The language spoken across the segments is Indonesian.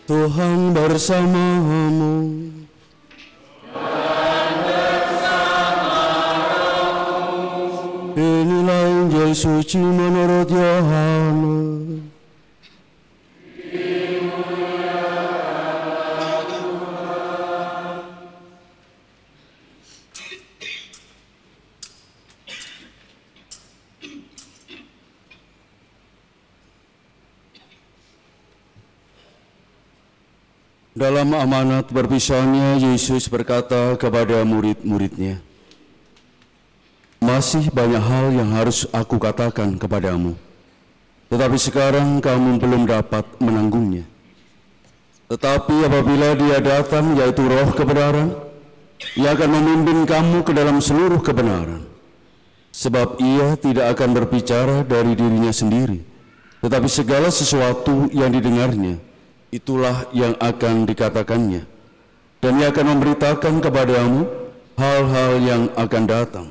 Tuhan bersamamu. Inilah Injil suci menurut Yohanes. Dalam amanat berpisahnya, Yesus berkata kepada murid-muridnya, "Masih banyak hal yang harus aku katakan kepadamu, tetapi sekarang kamu belum dapat menanggungnya. Tetapi apabila Dia datang, yaitu Roh kebenaran, Ia akan memimpin kamu ke dalam seluruh kebenaran. Sebab Ia tidak akan berbicara dari dirinya sendiri, tetapi segala sesuatu yang didengarnya, itulah yang akan dikatakannya, dan Ia akan memberitakan kepadamu hal-hal yang akan datang.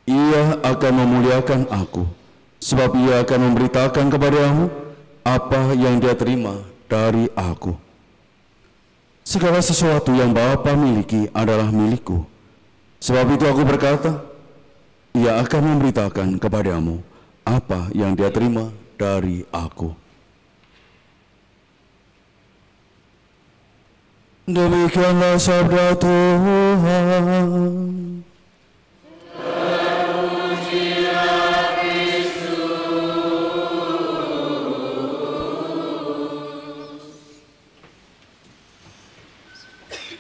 Ia akan memuliakan aku, sebab Ia akan memberitakan kepadamu apa yang Dia terima dari aku. Segala sesuatu yang Bapa miliki adalah milikku. Sebab itu aku berkata, Ia akan memberitakan kepadamu apa yang Dia terima dari aku." Demikianlah sabda Tuhan. Terpujilah Kristus.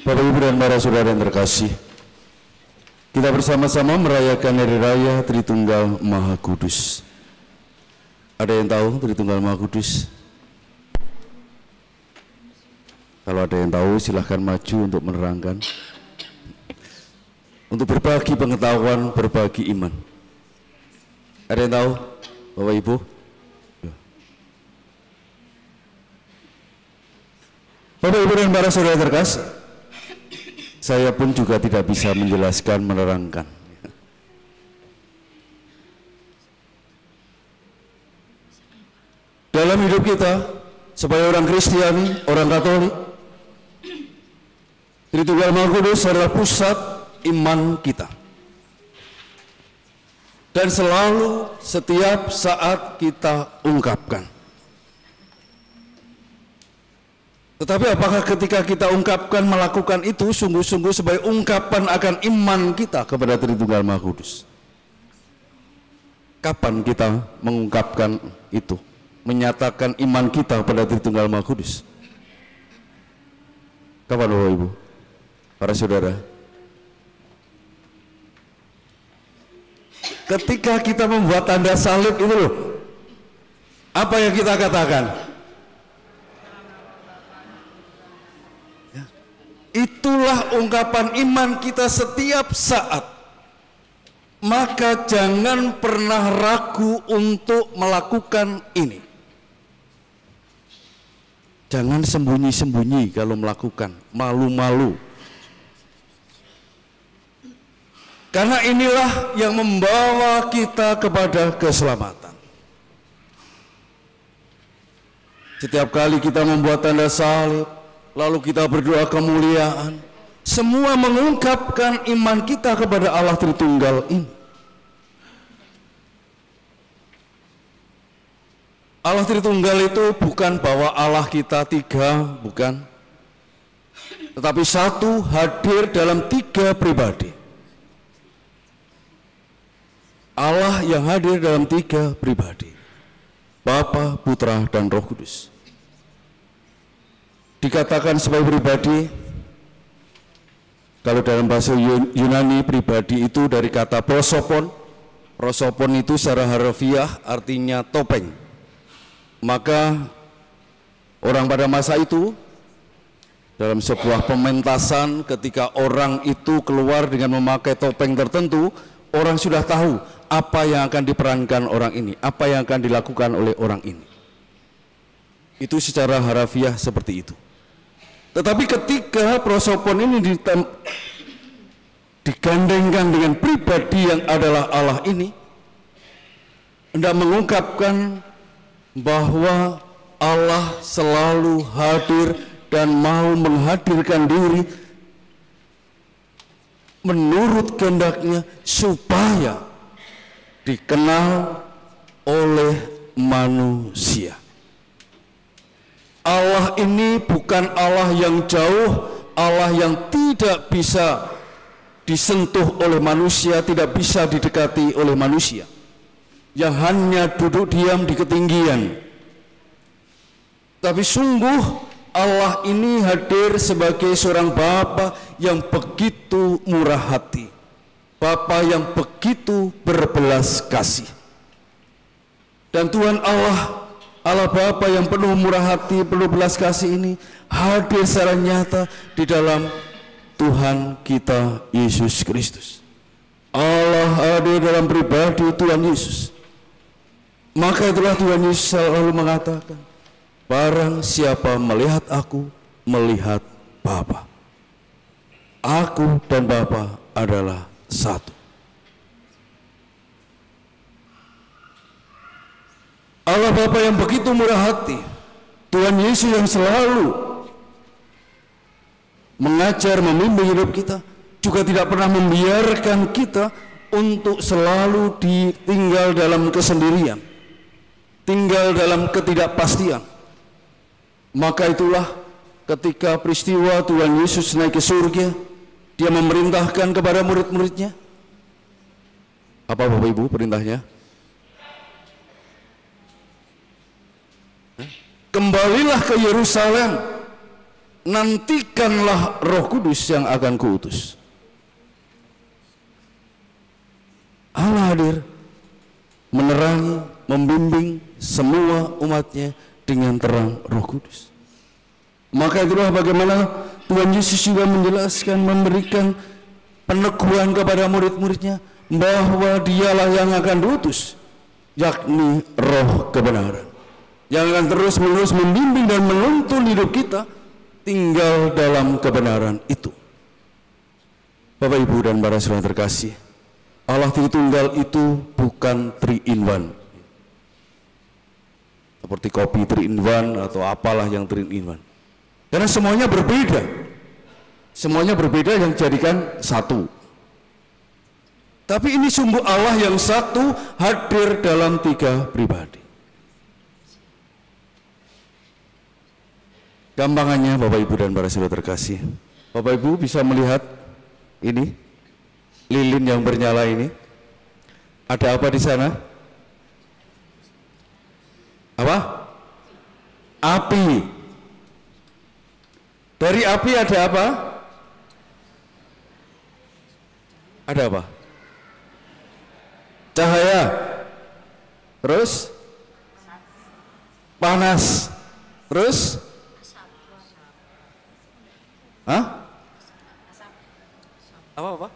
Bapak, Ibu, dan para saudara yang terkasih, kita bersama-sama merayakan Hari Raya Tritunggal Maha Kudus. Ada yang tahu Tritunggal Maha Kudus? Kalau ada yang tahu, silahkan maju untuk menerangkan. Untuk berbagi pengetahuan, berbagi iman. Ada yang tahu, Bapak Ibu? Bapak Ibu dan para saudara terkasih, saya pun juga tidak bisa menjelaskan, menerangkan. Dalam hidup kita, sebagai orang Kristiani, orang Katolik, Tritunggal Maha Kudus adalah pusat iman kita. Dan selalu setiap saat kita ungkapkan. Tetapi apakah ketika kita ungkapkan, melakukan itu sungguh-sungguh sebagai ungkapan akan iman kita kepada Tritunggal Maha Kudus? Kapan kita mengungkapkan itu? Menyatakan iman kita pada Tritunggal Maha Kudus? Kapan, Bapak Ibu? Para saudara, ketika kita membuat tanda salib itu loh, apa yang kita katakan? Ya. Itulah ungkapan iman kita setiap saat. Maka jangan pernah ragu untuk melakukan ini. Jangan sembunyi-sembunyi kalau melakukan, malu-malu. Karena inilah yang membawa kita kepada keselamatan. Setiap kali kita membuat tanda salib, lalu kita berdoa kemuliaan, semua mengungkapkan iman kita kepada Allah Tritunggal ini. Allah Tritunggal itu bukan bahwa Allah kita tiga, bukan. Tetapi satu, hadir dalam tiga pribadi. Allah yang hadir dalam tiga pribadi, Bapa, Putra, dan Roh Kudus. Dikatakan sebagai pribadi, kalau dalam bahasa Yunani pribadi itu dari kata prosopon. Prosopon itu secara harfiah artinya topeng. Maka orang pada masa itu, dalam sebuah pementasan, ketika orang itu keluar dengan memakai topeng tertentu, orang sudah tahu apa yang akan diperankan orang ini, apa yang akan dilakukan oleh orang ini. Itu secara harfiah seperti itu. Tetapi ketika prosopon ini digandengkan dengan pribadi yang adalah Allah ini, hendak mengungkapkan bahwa Allah selalu hadir dan mau menghadirkan diri menurut kehendaknya supaya dikenal oleh manusia. Allah ini bukan Allah yang jauh, Allah yang tidak bisa disentuh oleh manusia, tidak bisa didekati oleh manusia, yang hanya duduk diam di ketinggian. Tapi sungguh Allah ini hadir sebagai seorang Bapa yang begitu murah hati, Bapa yang begitu berbelas kasih. Dan Tuhan Allah Bapa yang penuh murah hati, penuh belas kasih ini hadir secara nyata di dalam Tuhan kita Yesus Kristus. Allah hadir dalam pribadi Tuhan Yesus. Maka itulah Tuhan Yesus selalu mengatakan, barang siapa melihat aku, melihat Bapa. Aku dan Bapa adalah satu. Allah Bapa yang begitu murah hati, Tuhan Yesus yang selalu mengajar, membimbing hidup kita, juga tidak pernah membiarkan kita untuk selalu tinggal dalam kesendirian, tinggal dalam ketidakpastian. Maka itulah ketika peristiwa Tuhan Yesus naik ke surga, dia memerintahkan kepada murid-muridnya. Apa Bapak Ibu perintahnya? Kembalilah ke Yerusalem, nantikanlah Roh Kudus yang akan kuutus. Allah hadir menerangi, membimbing semua umatnya dengan terang Roh Kudus. Maka itulah bagaimana Tuhan Yesus juga menjelaskan, memberikan peneguhan kepada murid-muridnya bahwa dialah yang akan diutus, yakni Roh kebenaran, yang akan terus-menerus membimbing dan menuntun hidup kita tinggal dalam kebenaran itu. Bapak Ibu dan para saudara terkasih, Allah Tritunggal itu bukan 3 in 1. Seperti kopi 3 in 1 atau apalah yang 3 in 1. Karena semuanya berbeda. Semuanya berbeda yang jadikan satu. Tapi ini sungguh Allah yang satu hadir dalam 3 pribadi. Gampangannya Bapak Ibu dan para saudara terkasih, Bapak Ibu bisa melihat ini lilin yang bernyala ini. Ada apa di sana? Apa? Api. Dari api ada apa? Ada apa? Cahaya. Terus? Panas. Terus? Hah? Apa?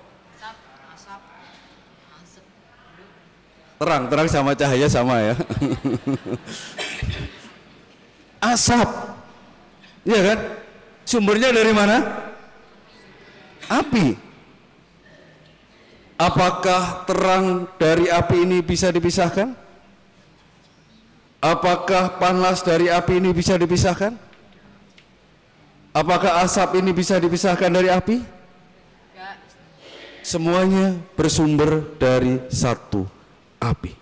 Terang sama cahaya sama ya. Asap. Iya kan? Sumbernya dari mana? Api. Apakah terang dari api ini bisa dipisahkan? Apakah panas dari api ini bisa dipisahkan? Apakah asap ini bisa dipisahkan dari api? Semuanya bersumber dari satu api.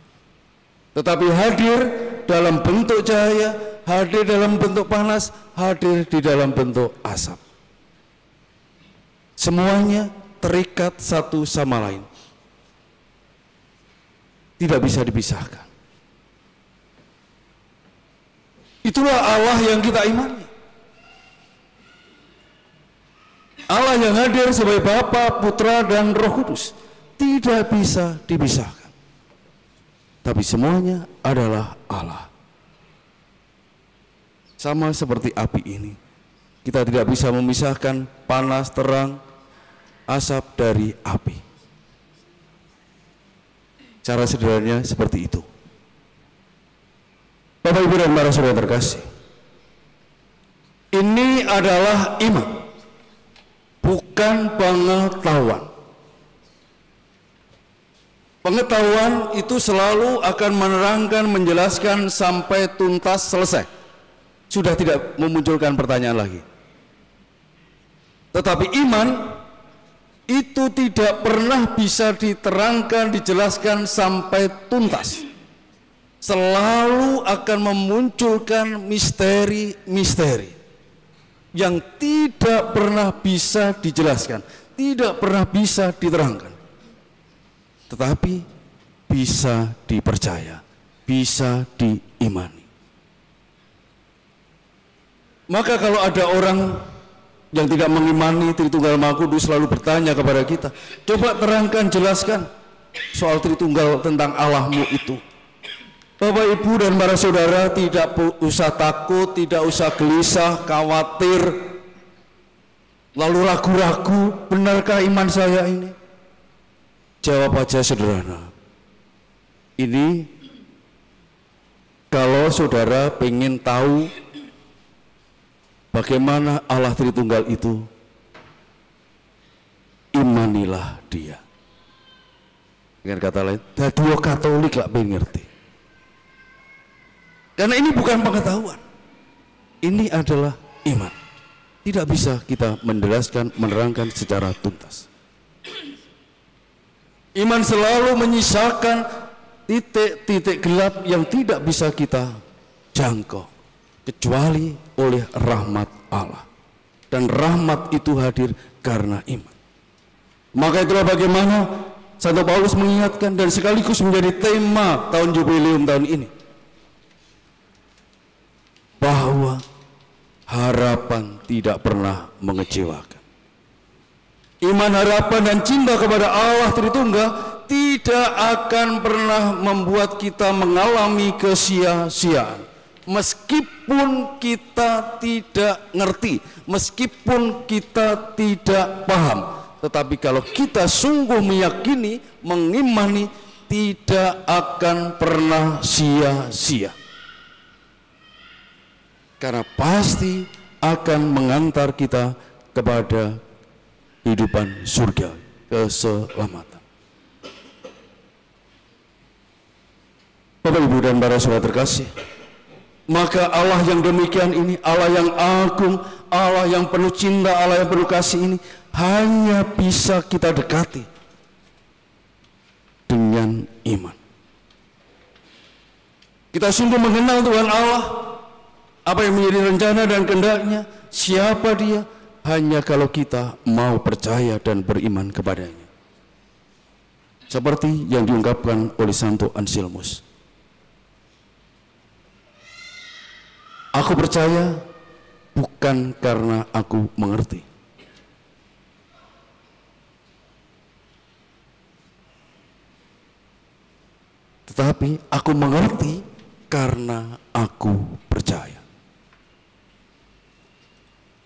Tetapi hadir dalam bentuk cahaya, hadir dalam bentuk panas, hadir di dalam bentuk asap. Semuanya terikat satu sama lain. Tidak bisa dipisahkan. Itulah Allah yang kita imani. Allah yang hadir sebagai Bapa, Putra, dan Roh Kudus tidak bisa dipisahkan. Tapi semuanya adalah Allah. Sama seperti api ini, kita tidak bisa memisahkan panas, terang, asap dari api. Cara sederhananya seperti itu. Bapak Ibu dan para saudara terkasih, ini adalah iman, bukan pengetahuan. Pengetahuan itu selalu akan menerangkan, menjelaskan sampai tuntas selesai. sudah tidak memunculkan pertanyaan lagi. Tetapi iman itu tidak pernah bisa diterangkan, dijelaskan sampai tuntas. Selalu akan memunculkan misteri-misteri yang tidak pernah bisa dijelaskan, tidak pernah bisa diterangkan, tetapi bisa dipercaya, bisa diimani. Maka kalau ada orang yang tidak mengimani Tritunggal Maha Kudus selalu bertanya kepada kita, coba terangkan, jelaskan soal Tritunggal tentang Allahmu itu. Bapak, Ibu, dan para saudara tidak usah takut, tidak usah gelisah, khawatir, lalu ragu-ragu, benarkah iman saya ini? Jawab aja sederhana. Ini kalau saudara pengen tahu bagaimana Allah Tritunggal itu, imanilah Dia. Dengan kata lain, dadi Katolik lah pengen ngerti. Karena ini bukan pengetahuan, ini adalah iman. Tidak bisa kita menjelaskan, menerangkan secara tuntas. Iman selalu menyisakan titik-titik gelap yang tidak bisa kita jangkau kecuali oleh rahmat Allah. Dan rahmat itu hadir karena iman. Maka itulah bagaimana Santo Paulus mengingatkan dan sekaligus menjadi tema tahun jubileum tahun ini, bahwa harapan tidak pernah mengecewakan. Iman, harapan, dan cinta kepada Allah Tritunggal tidak akan pernah membuat kita mengalami kesia-siaan. Meskipun kita tidak ngerti, meskipun kita tidak paham, tetapi kalau kita sungguh meyakini, mengimani, tidak akan pernah sia-sia. Karena pasti akan mengantar kita kepada kehidupan surga, keselamatan. Bapak, Ibu, dan para saudara terkasih, maka Allah yang demikian ini, Allah yang agung, Allah yang penuh cinta, Allah yang penuh kasih ini hanya bisa kita dekati dengan iman. Kita sungguh mengenal Tuhan Allah, apa yang menjadi rencana dan kehendaknya, siapa Dia, hanya kalau kita mau percaya dan beriman kepadanya. Seperti yang diungkapkan oleh Santo Anselmus. Aku percaya bukan karena aku mengerti, tetapi aku mengerti karena aku percaya.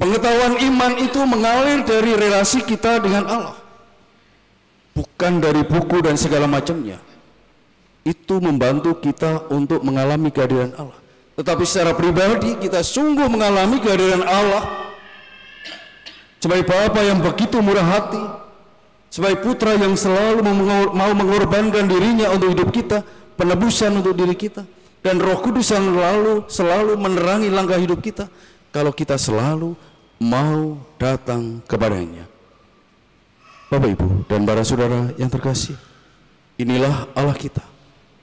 Pengetahuan iman itu mengalir dari relasi kita dengan Allah, bukan dari buku dan segala macamnya. Itu membantu kita untuk mengalami kehadiran Allah. Tetapi secara pribadi kita sungguh mengalami kehadiran Allah sebagai Bapa yang begitu murah hati, sebagai putra yang selalu mau mengorbankan dirinya untuk hidup kita, penebusan untuk diri kita, dan Roh Kudus yang selalu menerangi langkah hidup kita kalau kita selalu mau datang kepadanya. Bapak, Ibu, dan para saudara yang terkasih, inilah Allah kita,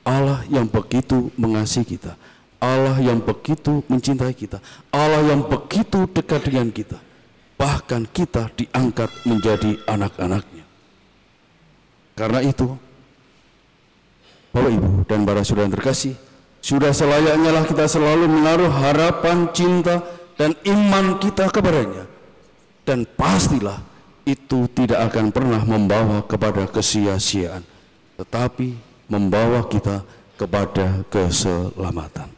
Allah yang begitu mengasihi kita, Allah yang begitu mencintai kita, Allah yang begitu dekat dengan kita, bahkan kita diangkat menjadi anak-anaknya. Karena itu, Bapak, Ibu, dan para saudara yang terkasih, sudah selayaknya lah kita selalu menaruh harapan, cinta, dan iman kita kepadanya. Dan pastilah itu tidak akan pernah membawa kepada kesia-siaan, tetapi membawa kita kepada keselamatan.